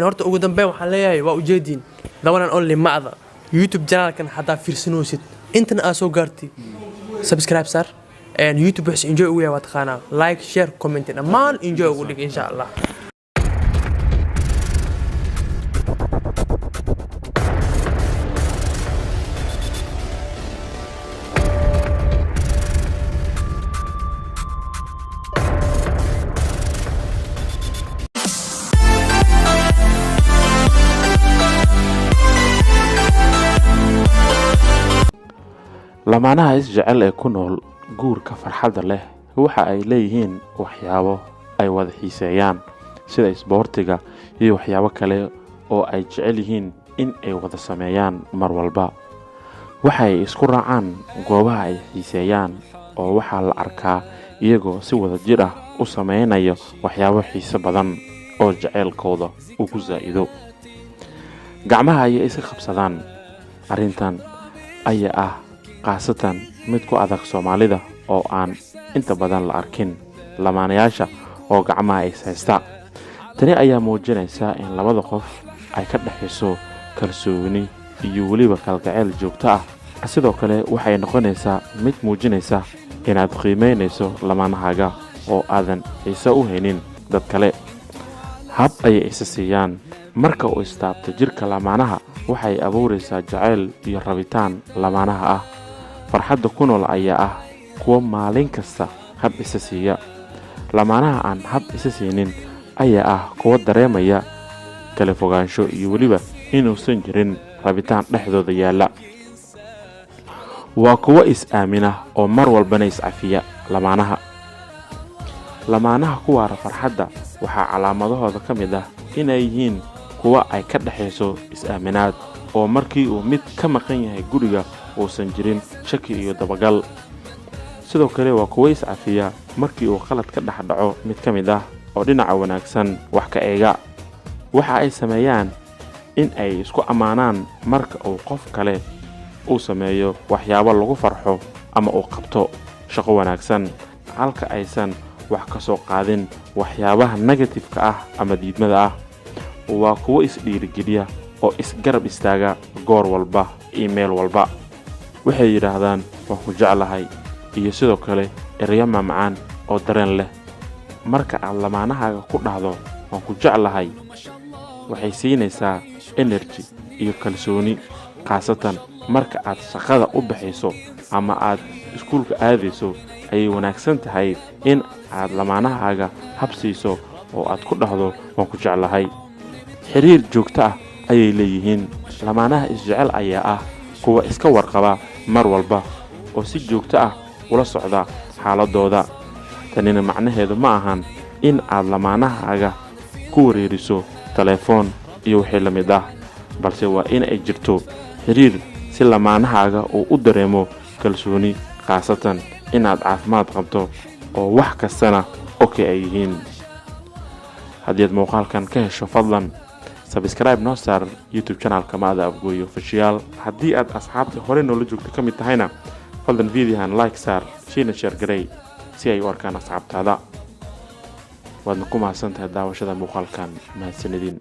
horta ugu dambeyn waxaan leeyahay waa ujeedin the one and only Macda YouTube channel-kan hadaa fiirsanoosid intana aad soo gaartay subscribe sar and YouTube wax enjoy ugu yahay taqaana like share comment dhammaan enjoy ugu dhig insha Allah lamaanaha isjecel ee ku nool guurka farxadda leh waxa ay leeyihiin waxyaabo ay wada xiiseeyaan sida isboortiga iyo waxyaabo kale oo ay jecel yihiin in ay wada sameeyaan mar walba waxay isku raacaan goobaha ay xiiseeyaan oo waxa la arkaa iyagoo si wada jir ah u sameeynaya waxyaabo xiiso badan oo jaceylkooda ugu zaa'ido gacmaha ay iska qabsadaan arintan ayaa ah qaasatan mid ku adag Soomaalida oo aan inta badan la arkin lamaanayaasha oo gacmaha ay haysta tani ayaa muujinaysa in labada qof ay ka dhaxayso kalsooni iyo waliba kalgacayl joogto ah sidoo kale waxay noqonaysaa mid muujinaysa inaad qiimeynayso lamaanahaaga oo aadan xiiso u haynin dad kale hab ay isa siiyaan marka uu istaabto jirka lamaanaha waxay abuuraysaa jacayl iyo rabitaan lamaanaha ah farxadda ku nool ayaa ah kuwa maalin kasta hab isa siiya lamaanaha aan hab isa siinin ayaa ah kuwa dareemaya kala fogaansho iyo waliba inuusan jirin rabitaan dhexdooda yaala waa kuwa is aamina oo mar walbana is cafiya lamaanaha kuwa farxadda waxa calaamadahooda ka mid ah inay yihiin kuwa ay ka dhaxayso is aaminaad oo markii uu mid ka maqan yahay guriga uusan jirin shaki iyo dabagal sidoo kale waa kuwa is cafiya markii uu qalad ka dhaxdhaco mid ka mid ah oo dhinaca wanaagsan wax ka eega waxa ay sameeyaan in ay isku amaanaan marka uu qof kale uu sameeyo waxyaabo lagu farxo ama uu qabto shaqo wanaagsan halka aysan wax ka soo qaadin waxyaabaha negative-ka ah ama diidmada ah waa kuwa is dhiirigeliya oo is garab istaaga goor walba email walba waxay yiraahdaan waan ku jeclahay iyo sidoo kale erayo macaan oo dareen leh marka aad lamaanahaaga ku dhahdo waan ku jeclahay waxay siinaysaa energy iyo kalsooni qaasatan marka aad shaqada u baxayso ama aad iskuulka aadayso ay wanaagsan tahay in aad lamaanahaaga habsiiso oo aad ku dhahdo waan ku jeclahay xiriir joogto ah ayay leeyihiin lamaanaha isjecel ayaa ah kuwa iska warqaba mar walba oo si joogto ah ula socda xaaladooda tanina macnaheedu ma ahan in aad lamaanahaaga ku wareeriso telefoon iyo wixii la mid ah balse waa in ay jirto xiriir si lamaanahaaga uu u dareemo kalsooni qaasatan inaad caafimaad qabto oo wax kastana okay ay yihiin haddii aad muuqaalkan ka hesho fadlan subscribe noo saar YouTube channel-ka Macda Afgooyo Official haddii aad asxaabta hore noola joogto ka mid tahayna fadlan videohan like saar share garay si ay u arkaan asxaabtaada waadna ku mahadsantahay daawashada muuqaalkan mahadsanidin